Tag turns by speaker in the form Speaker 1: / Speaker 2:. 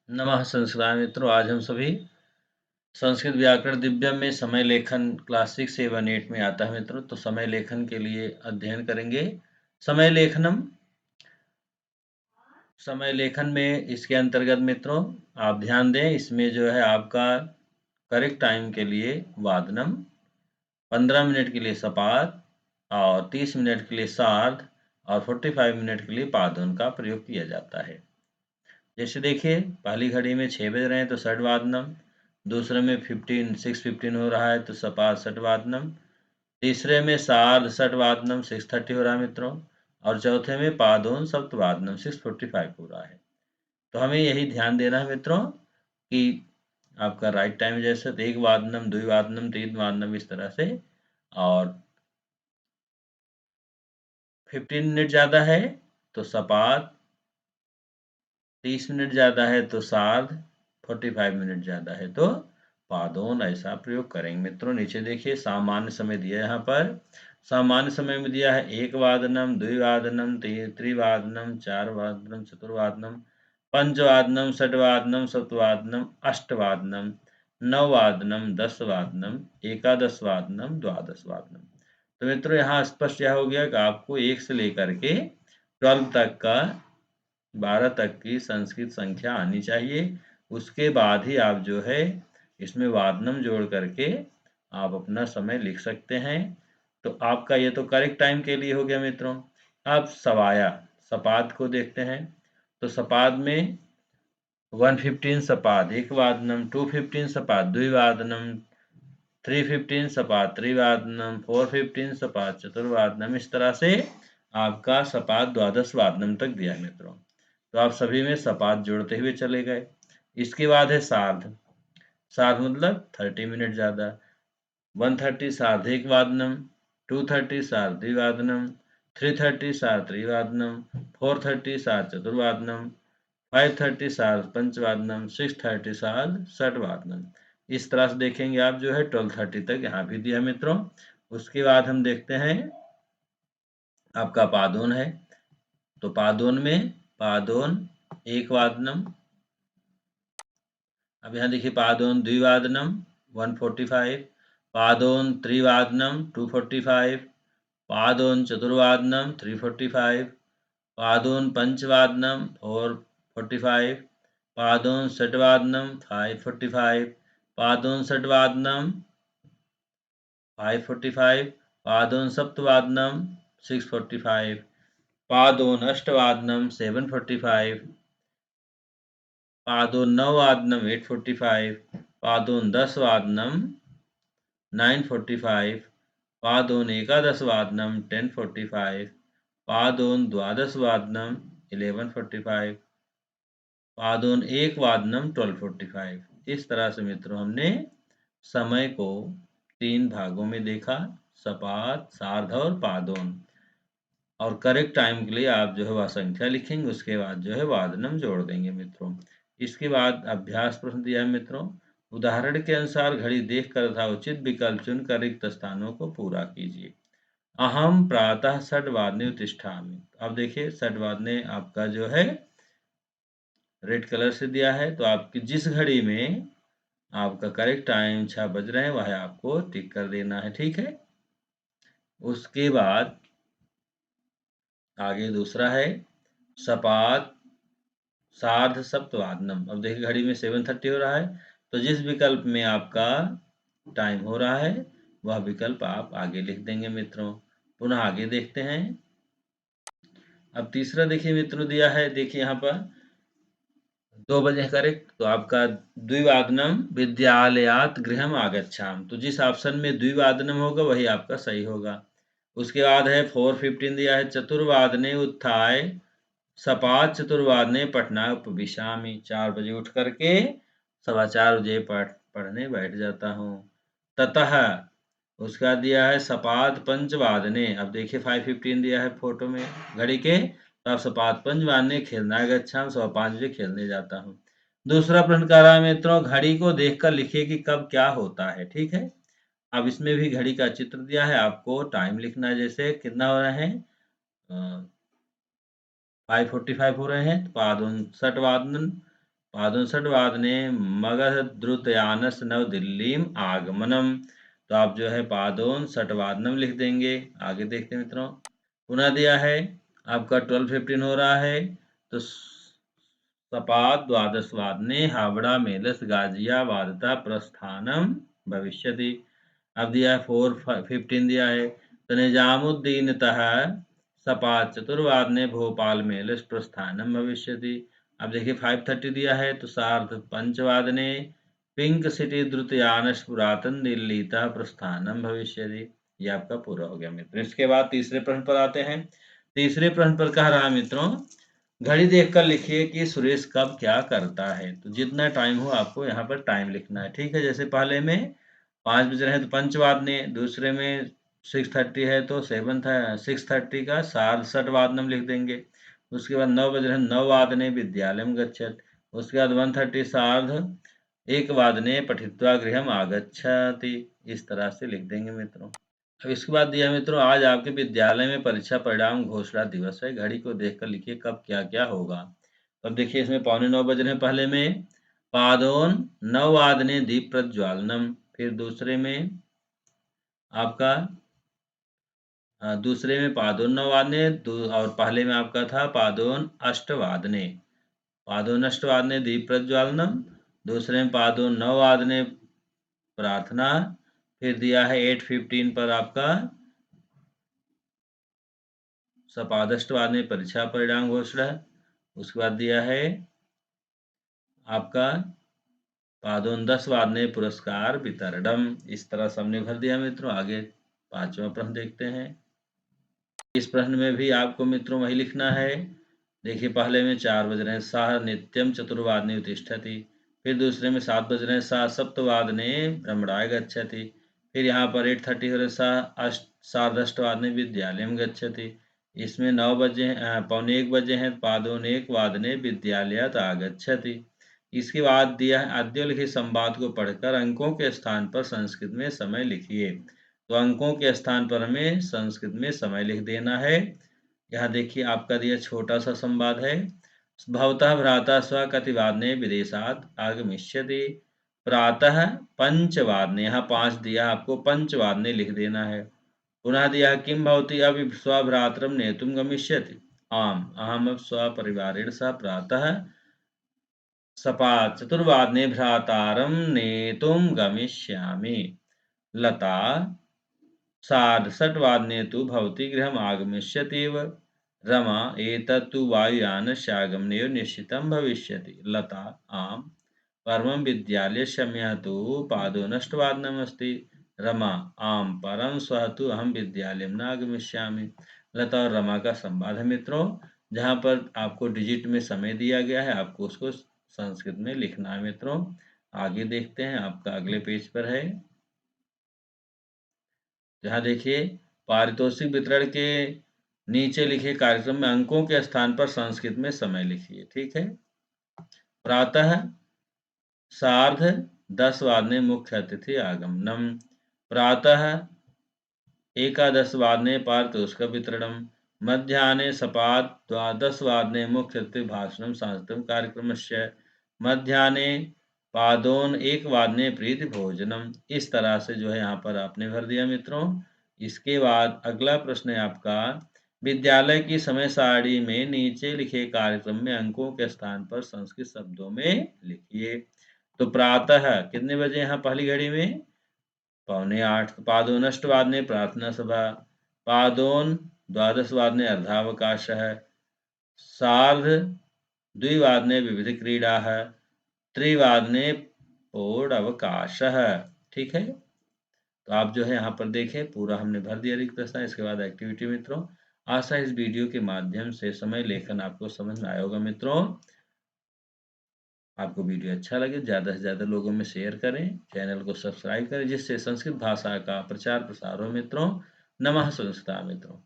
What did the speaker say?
Speaker 1: नमः संस्कृताय मित्रों, आज हम सभी संस्कृत व्याकरण दिव्यम में समय लेखन क्लास 6 7 8 में आता है मित्रों। तो समय लेखन के लिए अध्ययन करेंगे। समय लेखनम, समय लेखन में इसके अंतर्गत मित्रों आप ध्यान दें, इसमें जो है आपका करेक्ट टाइम के लिए वादनम, 15 मिनट के लिए सपाद और 30 मिनट के लिए सार्ध और 45 मिनट के लिए पादोन का प्रयोग किया जाता है। जैसे देखिए, पहली घड़ी में 6 बज रहे हैं तो षडवादनम, दूसरे में 6:15 हो रहा है तो सपाद षडवादनम, तीसरे में सार्ध षडवादनम 6:30 हो रहा है मित्रों, और चौथे में पादोन सप्तवादनम 6:45 हो रहा है। तो हमें यही ध्यान देना है मित्रों कि आपका राइट टाइम जैसे तो एक वादनम, द्विवादनम, तीन वादनम, इस तरह से। और 15 मिनट ज़्यादा है तो सपाद, 30 मिनट ज़्यादा है तो सार्ध, 45 मिनट ज़्यादा है तो पादोन, ऐसा प्रयोग करेंगे मित्रों। नीचे देखिए सामान्य समय दिया है यहाँ पर। सामान्य समय में दिया है एक वादनम, द्विवादनम, त्रिवादनम, चार वादनम, चतुर्वादनम, पंचवादनम, षडवादनम, सप्तवादनम, अष्टवादनम, नववादनम, दसवादनम, एकादश वादनम, द्वादश वादनम। तो मित्रों यहाँ स्पष्ट यह हो गया कि आपको 1 से लेकर के 12 तक का 12 तक की संस्कृत संख्या आनी चाहिए। उसके बाद ही आप जो है इसमें वादनम जोड़ करके आप अपना समय लिख सकते हैं। तो आपका ये तो करेक्ट टाइम के लिए हो गया मित्रों। अब सवाया सपाद को देखते हैं। तो सपाद में 115 सपाद एक वादनम, 215 सपाद द्विवादनम, 315 सपाद त्रिवादनम, 415 सपाद चतुर्वादनम, इस तरह से आपका सपाद द्वादश वादनम तक दिया है मित्रों। तो आप सभी में सपाद जोड़ते हुए चले गए। इसके बाद है सार्ध। सार्ध मतलब 30 मिनट ज़्यादा। 130 सार्ध एक वादनम, 230 सार्ध द्विवादनम, 330 सार्ध त्रिवादनम, 430 सार्ध चतुर्वादनम, 530 सार्ध पंचवादनम, 630 सार्ध षटवादनम। इस तरह से देखेंगे आप जो है 12:30 तक यहाँ भी दिया मित्रों। उसके बाद हम देखते हैं आपका पादोन है। तो पादोन में पादोन एक वादनम, अब यहाँ देखिए पादोन द्विवादनम 145, पादोन त्रिवादनम 245, पादोन चतुर्वादनम 345, पादोन पंचवादनम 445, पादोन षटवादनम 545, पादोन षटवादनम 545, पादोन सप्तवादनम 645, पादोन अष्टवादनम 745, पादोन नववादनम 845, पादोन दसवादनम 945, पादोन एकादशवादनम 1045, पादोन द्वादशवादनम 1145, पादोन एक वादनम 1245। इस तरह से मित्रों हमने समय को 3 भागों में देखा, सपाद, सार्ध और पादोन। और करेक्ट टाइम के लिए आप जो है वह संख्या लिखेंगे, उसके बाद जो है वादनम जोड़ देंगे मित्रों। इसके बाद अभ्यास प्रश्न दिया है मित्रों। उदाहरण के अनुसार घड़ी देखकर तथा उचित विकल्प चुनकर रिक्त स्थानों को पूरा कीजिए। अहम प्रातः षड्वादने उत्तिष्ठामि। अब देखिए षड्वादने आपका जो है रेड कलर से दिया है, तो आपकी जिस घड़ी में आपका करेक्ट टाइम 6 बज रहे हैं वह आपको टिक कर देना है, ठीक है। उसके बाद आगे दूसरा है सपाद सार्ध सप्तवादनम। अब देखिए घड़ी में 7:30 हो रहा है, तो जिस विकल्प में आपका टाइम हो रहा है वह विकल्प आप आगे लिख देंगे मित्रों। पुनः आगे देखते हैं। अब तीसरा देखिए मित्रों दिया है, देखिए यहाँ पर 2 बजे करेक्ट, तो आपका द्विवादनम विद्यालयात गृहम आगच्छाम। तो जिस ऑप्शन में द्विवादनम होगा वही आपका सही होगा। उसके बाद है 4:15 दिया है, चतुर्वादने उत्थाय सपाद चतुर्वादने पठना उपविशामि। 4 बजे उठ करके 4:15 बजे पढ़ने बैठ जाता हूँ। ततः उसका दिया है सपाद पंचवादने। अब देखिए 5:15 दिया है फोटो में घड़ी के, तो आप सपाद पंचवादने खेलना गच्छामि, 5:15 बजे खेलने जाता हूँ। दूसरा प्रश्न कह रहा है मित्रों, घड़ी को देखकर लिखिए कि कब क्या होता है, ठीक है। अब इसमें भी घड़ी का चित्र दिया है, आपको टाइम लिखना है, जैसे कितना हो रहे हैं 5:45 हो रहे हैं, तो पादोन षटवादन पादोनषड्वादने मगधद्रुतयानस्य नवदिल्लीम आगमनम। तो आप जो है पादोनषड्वादनम लिख देंगे। आगे देखते हैं मित्रों, पुनः दिया है आपका 12:15 हो रहा है, तो सपाद द्वादशवादने हावड़ा मेलस गाजियाबादतः प्रस्थानम भविष्यति। अब दिया है 4:15 दिया है, तो निजामुद्दीनतः सपाद चतुर्वादने भोपाल मेलस प्रस्थानम भविष्यति। अब देखिए 5:30 दिया है, तो सार्ध पंचवादने पिंक सिटी द्रुतयानस पुरातन दिल्लीतः प्रस्थानम भविष्यति। ये आपका पूरा हो गया मित्र। इसके बाद तीसरे प्रश्न पर आते हैं। तीसरे प्रश्न पर कह रहा मित्रों, घड़ी देखकर लिखिए कि सुरेश कब क्या करता है। तो जितना टाइम हो आपको यहाँ पर टाइम लिखना है, ठीक है। जैसे पहले में 5 बज रहे हैं तो पंचवादने, दूसरे में 6:30 है तो 6:30 का सार्धषट्वादनम लिख देंगे। उसके बाद 9 बज रहे हैं, 9 वादने विद्यालयम गच्छत। उसके बाद 1:30 सार्ध 1 वादने पठित्वा गृहम आगच्छति। इस तरह से लिख देंगे मित्रों। अब इसके बाद दिया मित्रों, आज आपके विद्यालय में परीक्षा परिणाम घोषणा दिवस है। घड़ी को देखकर लिखिए कब क्या-क्या होगा। तो अब देखिए इसमें 8:45 बज रहे हैं पहले में, पादोन 9 वादने दीप प्रज्वालनम। फिर दूसरे में आपका दूसरे में पादोन 9 वादने और पहले में आपका था पादोन 8 वादने। पादोन 8 वादने दीप प्रज्वालनम, दूसरे में पादोन 9 वादने प्रार्थना। फिर दिया है 8:15 पर आपका सपादष्टवादने परीक्षा परिणाम घोषणा। उसके बाद दिया है आपका पादोन 10 वादने पुरस्कार वितरणम। इस तरह सबने भर दिया मित्रों। आगे 5वां प्रश्न देखते हैं। इस प्रश्न में भी आपको मित्रों वही लिखना है। देखिए पहले में 4 बज रहे हैं, सः नित्यम चतुर्वादने उत्तिष्ठति। फिर दूसरे में 7 बज रहे हैं, सः सप्तवादने भ्रमणाय गच्छति। फिर यहाँ पर 8:30 हो रहे, सः सार्धष्टवादने विद्यालयम गच्छति। इसमें 9 बजे 9:45 बजे हैं, पादोन 1 वादने विद्यालयात् आगच्छति। इसके बाद दिया है, अद्य लिखित संवाद को पढ़कर अंकों के स्थान पर संस्कृत में समय लिखिए। तो अंकों के स्थान पर हमें संस्कृत में समय लिख देना है। यहाँ देखिए आपका दिया छोटा सा संवाद है। भवतः भ्राता स्वकतिवादने विदेशात् आगमिष्यति। प्रातः पंचवादने, यहाँ 5 दिया, आपको पंचवादने लिख देना है। पुनः दिया किं भवती अभि स्वभ्रातरं नेतुं गमिष्यति। आम् अहं स्वपरिवारेण सह प्रातः सपाद चतुर्वादने भ्रातारं नेतुं गमिष्यामि। लता सार्धषट्वादने तु भवती गृहम् आगमिष्यत्येव। रमा एतत्तु वायुयानस्यागमनेव निश्चितं भविष्यति। लता आम् परमं विद्यालयस्य समयः तु पादोनष्टवादनमस्ति। रमा आम् परं श्वः तु अहं विद्यालयं न आगमिष्यामि। लता और रमा का संवाद है मित्रों, जहाँ पर आपको डिजिट में समय दिया गया है, आपको उसको संस्कृत में लिखना है मित्रों। आगे देखते हैं, आपका अगले पेज पर है, जहाँ देखिए पारितोषिक वितरण के नीचे लिखे कार्यक्रम में अंकों के स्थान पर संस्कृत में समय लिखिए। ठीक है। प्रातः सार्ध 10 वादने मुख्य अतिथि आगमनम। प्रातः 1:10 पारितोषिक वितरणम। मध्याह्ने सपाद 12:10 मुख्य अतिथि भाषणम सांस्कृतिक कार्यक्रमस्य। मध्याह्ने पादोन 1 वादने प्रीति भोजनम। इस तरह से जो है यहाँ पर आपने भर दिया मित्रों। इसके बाद अगला प्रश्न है आपका, विद्यालय की समय सारणी में नीचे लिखे कार्यक्रम में अंकों के स्थान पर संस्कृत शब्दों में लिखिए। तो प्रातः कितने बजे यहाँ पहली घड़ी में? 7:45। पादोन अष्टवादने प्रार्थना सभा। पादोन 12:15 अर्धावकाशः। सार्ध 2:00 विविध क्रीडाः। 3:00 पूर्ण अवकाशः। ठीक है। तो आप जो है यहाँ पर देखें, पूरा हमने भर दिया रिक्त स्थान। इसके बाद एक्टिविटी मित्रों, आशा इस वीडियो के माध्यम से समय लेखन आपको समझ में आया होगा मित्रों। आपको वीडियो अच्छा लगे ज़्यादा से ज़्यादा लोगों में शेयर करें, चैनल को सब्सक्राइब करें, जिससे संस्कृत भाषा का प्रचार प्रसार हो मित्रों। नमः संस्कृता मित्रों।